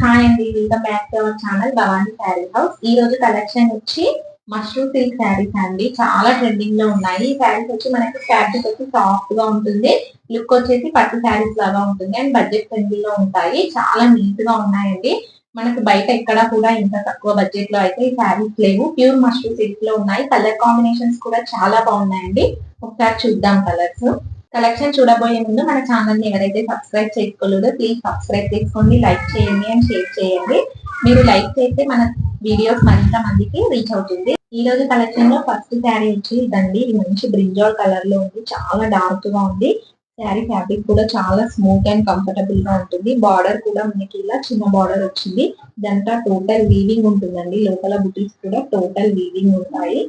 Hi అండి, welcome back to our channel Bhavani sari house. ఈ రోజు కలెక్షన్ వచ్చి మష్రూమ్ సిల్క్ శారీస్ అండి. చాలా ట్రెండింగ్ లో ఉన్నాయి. ఈ శారీస్ వచ్చి మనకి ఫ్యాబ్రిక్ వచ్చి సాఫ్ట్ గా ఉంటుంది. లుక్ వచ్చేసి పట్టు శారీస్ లాగా ఉంటుంది అండ్ బడ్జెట్ ఫ్రెండ్లీ లో ఉంటాయి. చాలా నీట్ గా ఉన్నాయండి. మనకు బయట ఎక్కడా కూడా ఇంత తక్కువ బడ్జెట్ లో అయితే ఈ శారీస్ లేవు. ప్యూర్ మష్రూమ్ సిల్క్ లో ఉన్నాయి. కలర్ కాంబినేషన్స్ కూడా చాలా బాగున్నాయండి. ఒకసారి చూద్దాం కలర్స్. కలెక్షన్ చూడబోయే ముందు మన ఛానల్ ని ఎవరైతే సబ్స్క్రైబ్ చేసుకోలేదో ప్లీజ్ సబ్స్క్రైబ్ చేసుకోండి, లైక్ చేయండి అండ్ షేర్ చేయండి. మీరు లైక్ చేస్తే మన వీడియోస్ మరింత మందికి రీచ్ అవుతుంది. ఈ రోజు కలెక్షన్ లో ఫస్ట్ శారీ వచ్చి ఇదండి. ఇది మంచి బ్రింజాల్ కలర్ లో ఉంది. చాలా డార్క్ గా ఉంది. శారీ ఫ్యాబ్రిక్ కూడా చాలా స్మూత్ అండ్ కంఫర్టబుల్ గా ఉంటుంది. బార్డర్ కూడా మనకి ఇలా చిన్న బార్డర్ వచ్చింది. ఇదంతా టోటల్ వీవింగ్ ఉంటుందండి. లోపల బుటీస్ కూడా టోటల్ వీవింగ్ ఉంటాయి.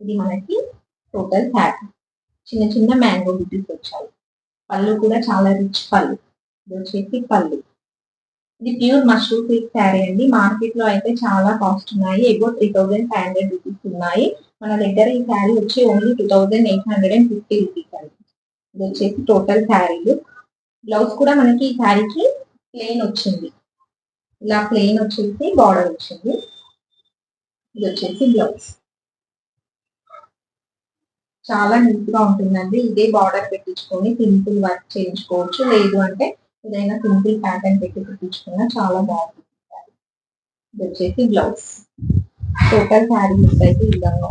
ఇది మనకి టోటల్ ఫ్యాబ్రిక్. చిన్న చిన్న మ్యాంగో బుటీస్ వచ్చాయి. పళ్ళు కూడా చాలా రిచ్ పళ్ళు. ఇది వచ్చేసి పళ్ళు. ఇది ప్యూర్ మష్రూమ్ సిల్క్ శారీ అండి. మార్కెట్ లో అయితే చాలా కాస్ట్ ఉన్నాయి. ఎగో 3500 రూపీస్ ఉన్నాయి. మన దగ్గర ఈ శారీ వచ్చి ఓన్లీ 2850 రూపీస్ అండి. ఇది వచ్చేసి టోటల్ శారీలు. బ్లౌజ్ కూడా మనకి ఈ శారీకి ప్లెయిన్ వచ్చింది. ఇలా ప్లెయిన్ వచ్చేసి బార్డర్ వచ్చింది. ఇది వచ్చేసి బ్లౌజ్. చాలా నీట్ గా ఉంటుందండి. ఇదే బార్డర్ పెట్టించుకొని సింపుల్ వర్క్ చేయించుకోవచ్చు. లేదు అంటే ఏదైనా సింపుల్ ప్యాటర్న్ పెట్టి పెట్టించుకున్నా చాలా బాగుంటుంది. ఇది వచ్చేసి బ్లౌజ్. టోటల్ శారీ లుక్ అయితే ఈ విధంగా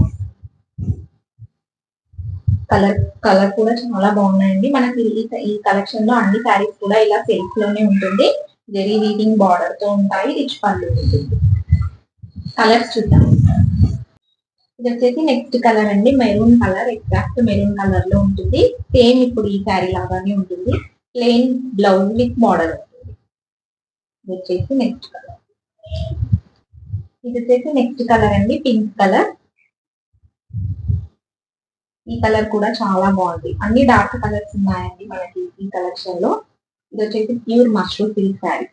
కలర్ కలర్ కూడా చాలా బాగున్నాయండి. మనకి ఈ కలెక్షన్ లో అన్ని శారీస్ కూడా ఇలా సెల్ఫ్ లోనే ఉంటుంది. జెరీ వీవింగ్ బార్డర్ తో ఉంటాయి. రిచ్ పళ్ళు ఉంటుంది. కలర్స్ చూద్దాం. ఇది వచ్చేసి నెక్స్ట్ కలర్ అండి. Maroon colour, exact maroon colour లో ఉంటుంది. సేమ్ ఇప్పుడు ఈ శారీ లాగానే ఉంటుంది. ప్లెయిన్ బ్లౌజ్ విత్ బార్డర్ ఉంటుంది. ఇది వచ్చేసి నెక్స్ట్ కలర్. ఇది వచ్చేసి నెక్స్ట్ కలర్ అండి, పింక్ కలర్. ఈ కలర్ కూడా చాలా బాగుంది. అన్ని డార్క్ కలర్స్ ఉన్నాయండి మనకి ఈ కలెక్షన్ లో. ఇది వచ్చేసి ప్యూర్ మష్రూమ్ సిల్క్ శారీ.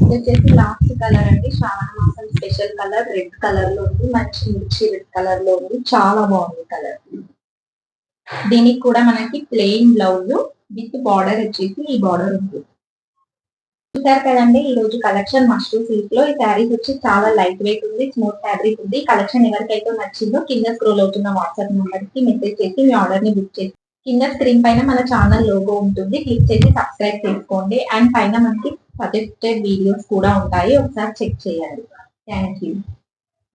ఇది వచ్చేసి లాస్ట్ కలర్ అండి. శ్రావణ మాసం స్పెషల్ కలర్ రెడ్ కలర్ లో ఉంది. మంచి మిర్చి రెడ్ కలర్ లో ఉంది. చాలా బాగుంది కలర్. దీనికి కూడా మనకి ప్లెయిన్ బ్లౌజ్ విత్ బార్డర్ వచ్చేసి ఈ బార్డర్ ఉంది. చూసారు కదండి ఈ రోజు కలెక్షన్ మష్రూమ్ సిల్క్ లో. ఈ శారీస్ వచ్చి చాలా లైట్ వెయిట్ ఉంది, స్మూత్ ఫ్యాబ్రిక్ ఉంది. కలెక్షన్ ఎవరికైతే నచ్చిందో కింద స్క్రోల్ అవుతున్న వాట్సాప్ నెంబర్ కి మెసేజ్ చేసి మీ ఆర్డర్ ని బుక్ చేసి కింద స్క్రీన్ పైన మన ఛానల్ లోగో ఉంటుంది. క్లిక్ చేసి సబ్స్క్రైబ్ చేసుకోండి అండ్ పైన మనకి సజెస్టెడ్ వీడియోస్ కూడా ఉంటాయి. ఒకసారి చెక్ చేయండి. Thank you.